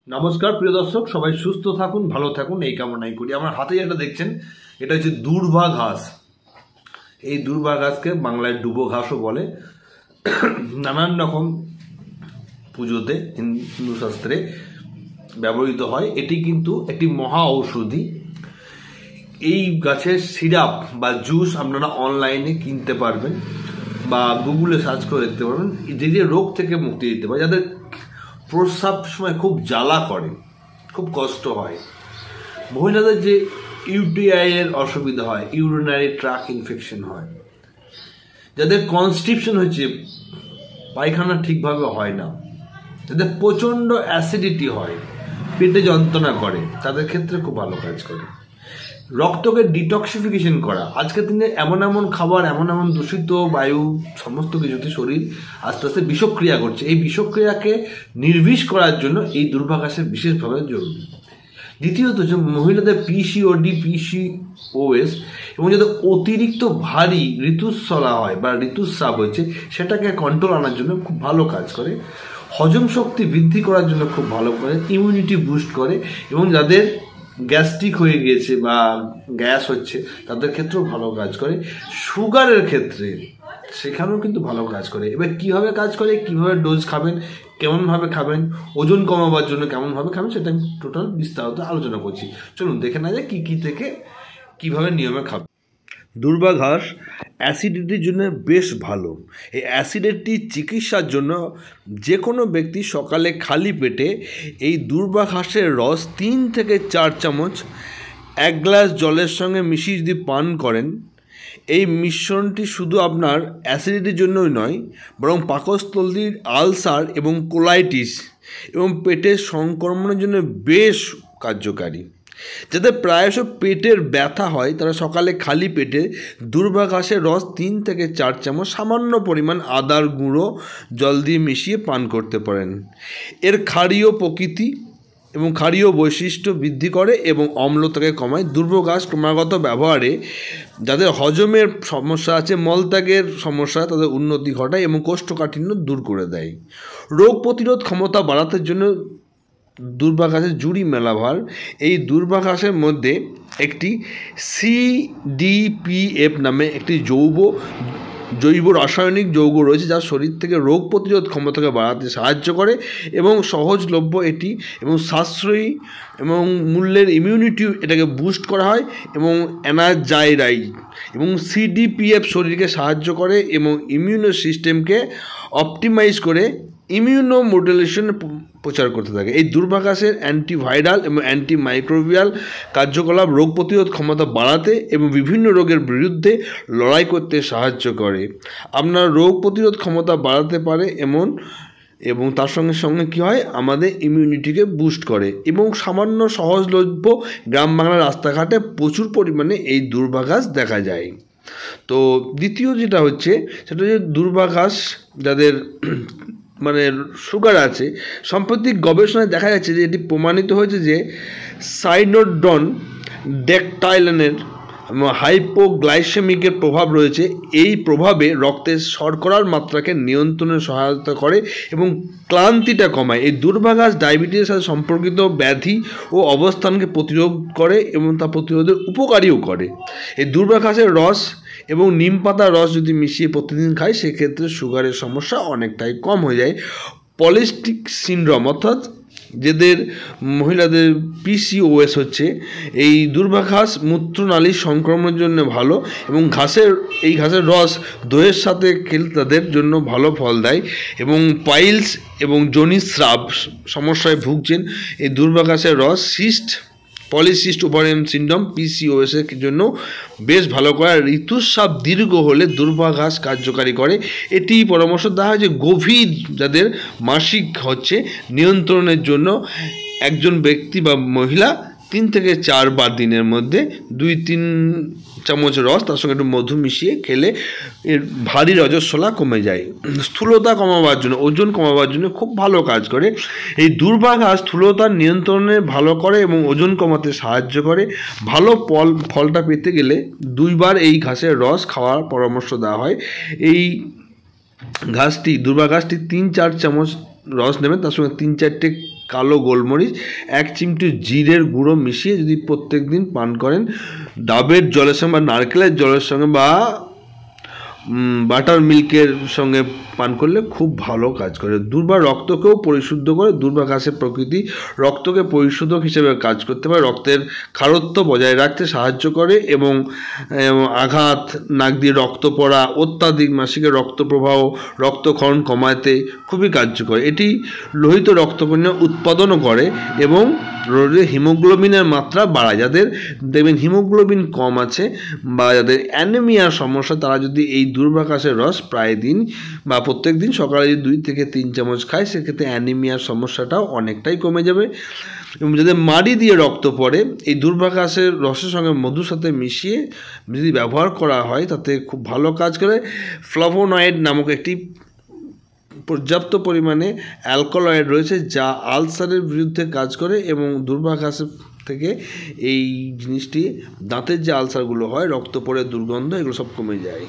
নমস্কার প্রিয় দর্শক, সবাই সুস্থ থাকুন, ভালো থাকুন এই কামনাই করি। আমার হাতে যেটা দেখছেন এটা হচ্ছে দূর্বা ঘাস। এই দূর্বা ঘাসকে বাংলায় ডুবো ঘাসও বলে। নানান রকম পুজোতে হিন্দু শাস্ত্রে ব্যবহৃত হয়। এটি কিন্তু একটি মহা ঔষধি। এই গাছের সিরাপ বা জুস আপনারা অনলাইনে কিনতে পারবেন বা গুগলে সার্চ করে দেখতে পারবেন। যে যে রোগ থেকে মুক্তি দিতে পারে, যাদের প্রস্রাব সময় খুব জ্বালা করে, খুব কষ্ট হয়, মহিলাদের যে ইউটিআই এর অসুবিধা হয়, ইউরিনারি ট্র্যাক্ট ইনফেকশন হয়, যাদের কনস্টিপশন হচ্ছে, পায়খানা ঠিকভাবে হয় না, যাদের প্রচণ্ড অ্যাসিডিটি হয়, পেটে যন্ত্রণা করে, তাদের ক্ষেত্রে খুব ভালো কাজ করে। রক্তকে ডিটক্সিফিকেশন করা, আজকের দিনে এমন এমন খাবার, এমন এমন দূষিত বায়ু, সমস্ত কিছুতে শরীর আস্তে আস্তে বিষক্রিয়া করছে। এই বিষক্রিয়াকে নির্বিষ করার জন্য এই দূর্বা ঘাসের বিশেষভাবে জরুরি। দ্বিতীয়ত হচ্ছে মহিলাদের পিসিওডি, পিসিওএস এবং যাদের অতিরিক্ত ভারী ঋতুস্রাব হয় বা ঋতুস্রাব হচ্ছে, সেটাকে কন্ট্রোল আনার জন্য খুব ভালো কাজ করে। হজম শক্তি বৃদ্ধি করার জন্য খুব ভালো করে, ইমিউনিটি বুস্ট করে, এবং যাদের গ্যাস্ট্রিক হয়ে গিয়েছে বা গ্যাস হচ্ছে তাদের ক্ষেত্রেও ভালো কাজ করে। সুগারের ক্ষেত্রে সেখানেও কিন্তু ভালো কাজ করে। এবার কীভাবে কাজ করে, কীভাবে ডোজ খাবেন, কেমনভাবে খাবেন, ওজন কমাবার জন্য কেমনভাবে খাবেন, সেটা আমি টোটাল বিস্তারিত আলোচনা করছি। চলুন দেখে না যায় কী কী থেকে কীভাবে নিয়মে খাবেন। দূর্বা ঘাস অ্যাসিডিটির জন্য বেশ ভালো। এই অ্যাসিডিটির চিকিৎসার জন্য যে কোনো ব্যক্তি সকালে খালি পেটে এই দূর্বা ঘাসের রস 3 থেকে 4 চামচ 1 গ্লাস জলের সঙ্গে মিশিয়ে যদি পান করেন, এই মিশ্রণটি শুধু আপনার অ্যাসিডিটির জন্যই নয়, বরং পাকস্থলীর আলসার এবং কোলাইটিস এবং পেটের সংক্রমণের জন্য বেশ কার্যকারী। যাদের প্রায়শ পেটের ব্যথা হয়, তারা সকালে খালি পেটে দূর্বা ঘাসের রস 3 থেকে 4 চামচ সামান্য পরিমাণ আদার গুঁড়ো জল দিয়ে মিশিয়ে পান করতে পারেন। এর ক্ষারীয় প্রকৃতি এবং ক্ষারীয় বৈশিষ্ট্য বৃদ্ধি করে এবং অম্লতাকে কমায়। দূর্বা ঘাস ক্রমাগত ব্যবহারে যাদের হজমের সমস্যা আছে, মলত্যাগের সমস্যা, তাদের উন্নতি ঘটায় এবং কোষ্ঠকাঠিন্য দূর করে দেয়। রোগ প্রতিরোধ ক্ষমতা বাড়াতে জন্য দূর্বা ঘাসের জুড়ি মেলাভার, এই দূর্বা ঘাসের মধ্যে একটি সিডিপিএফ নামে একটি জৈব রাসায়নিক যৌগ রয়েছে, যা শরীর থেকে রোগ প্রতিরোধ ক্ষমতাকে বাড়াতে সাহায্য করে এবং সহজলভ্য এটি এবং সাশ্রয়ী এবং মূল্যের ইমিউনিটি এটাকে বুস্ট করা হয় এবং এনার্জাইরাইজ এবং সিডিপিএফ শরীরকে সাহায্য করে এবং ইমিউনো সিস্টেমকে অপটিমাইজ করে ইমিউনো মডুলেশন প্রচার করতে থাকে। এই দূর্বা ঘাসের অ্যান্টিভাইরাল এবং অ্যান্টিমাইক্রোবিয়াল কার্যকলাপ রোগ প্রতিরোধ ক্ষমতা বাড়াতে এবং বিভিন্ন রোগের বিরুদ্ধে লড়াই করতে সাহায্য করে। আপনার রোগ প্রতিরোধ ক্ষমতা বাড়াতে পারে এবং তার সঙ্গে সঙ্গে কী হয়, আমাদের ইমিউনিটিকে বুস্ট করে এবং সামান্য সহজলভ্য গ্রাম বাংলার রাস্তাঘাটে প্রচুর পরিমাণে এই দূর্বা ঘাস দেখা যায়। তো দ্বিতীয় যেটা হচ্ছে, সেটা হচ্ছে দূর্বা ঘাস যাদের মানে সুগার আছে, সাম্প্রতিক গবেষণায় দেখা যাচ্ছে যে এটি প্রমাণিত হয়েছে যে সাইনোডন ডেকটাইলনের হাইপোগ্লাইসেমিকের প্রভাব রয়েছে। এই প্রভাবে রক্তের শর্করার মাত্রাকে নিয়ন্ত্রণে সহায়তা করে এবং ক্লান্তিটা কমায়। এই দূর্বা ঘাস ডায়াবেটিসের সাথে সম্পর্কিত ব্যাধি ও অবস্থানকে প্রতিরোধ করে এবং তা প্রতিরোধের উপকারীও করে। এই দূর্বা ঘাসের রস এবং নিম পাতার রস যদি মিশিয়ে প্রতিদিন খায়, সেক্ষেত্রে সুগারের সমস্যা অনেকটাই কম হয়ে যায়। পলিস্টিক সিনড্রোম অর্থাৎ যাদের মহিলাদের পিসিওএস হচ্ছে, এই দূর্বা ঘাস মূত্রনালীর সংক্রমণের জন্য ভালো এবং এই ঘাসের রস দইয়ের সাথে খেলে তাদের জন্য ভালো ফল দেয়। এবং পাইলস এবং যোনিস্রাব সমস্যায় ভুগছেন, এই দূর্বা ঘাসের রস পলিসিস্ট ওভারিয়ান সিনড্রোম পিসিওএস এর জন্য বেশ ভালো করে। ঋতুস্রাব দীর্ঘ হলে দূর্বা ঘাস কার্যকারী করে। এটি পরামর্শ দেওয়া হয় যে গভীর যাদের মাসিক হচ্ছে, নিয়ন্ত্রণের জন্য একজন ব্যক্তি বা মহিলা 3 থেকে 4 বার দিনের মধ্যে 2-3 চামচ রস তার সঙ্গে একটু মধু মিশিয়ে খেলে এর ভারী রজস্বলা কমে যায়। স্থূলতা কমাবার জন্য, ওজন কমাবার জন্য খুব ভালো কাজ করে। এই দূর্বা ঘাস স্থূলতার নিয়ন্ত্রণে ভালো করে এবং ওজন কমাতে সাহায্য করে। ভালো ফলটা পেতে গেলে 2 বার এই ঘাসের রস খাওয়ার পরামর্শ দেওয়া হয়। এই দূর্বা ঘাসটি 3-4 চামচ রস নেবেন, তার সঙ্গে 3-4টে কালো গোলমরিচ, 1 চিমটি জিরের গুঁড়ো মিশিয়ে যদি প্রত্যেক দিন পান করেন, ডাবের জলের সঙ্গে বা নারকেলের জলের সঙ্গে বা বাটার মিল্কের সঙ্গে পান করলে খুব ভালো কাজ করে। দূর্বা রক্তকেও পরিশুদ্ধ করে। দূর্বা ঘাসের প্রকৃতি রক্তকে পরিশোধক হিসেবে কাজ করতে পারে, রক্তের খারত্ব বজায় রাখতে সাহায্য করে এবং আঘাত, নাক দিয়ে রক্ত পড়া, অত্যাধিক মাসিকের রক্ত প্রবাহ, রক্তক্ষরণ কমাতে খুবই কার্যকর। এটি লোহিত রক্তকণিকা উৎপাদনও করে এবং রক্তে হিমোগ্লোবিনের মাত্রা বাড়ায়। যাদের দেখবেন হিমোগ্লোবিন কম আছে বা যাদের অ্যানিমিয়ার সমস্যা, তারা যদি এই দূর্বা ঘাসের রস প্রায় দিন বা প্রত্যেক দিন সকালে যদি 2 থেকে 3 চামচ খায়, সেক্ষেত্রে অ্যানিমিয়ার সমস্যাটাও অনেকটাই কমে যাবে। এবং যাদের মাড়ি দিয়ে রক্ত পড়ে, এই দূর্বা ঘাসের রসের সঙ্গে মধুর সাথে মিশিয়ে যদি ব্যবহার করা হয়, তাতে খুব ভালো কাজ করে। ফ্লাভোনয়েড নামক একটি পর্যাপ্ত পরিমাণে অ্যালকালয়েড রয়েছে, যা আলসারের বিরুদ্ধে কাজ করে এবং দূর্বা ঘাসের থেকে এই জিনিসটি দাঁতের যে আলসারগুলো হয়, রক্ত পড়ে দুর্গন্ধ, এগুলো সব কমে যায়।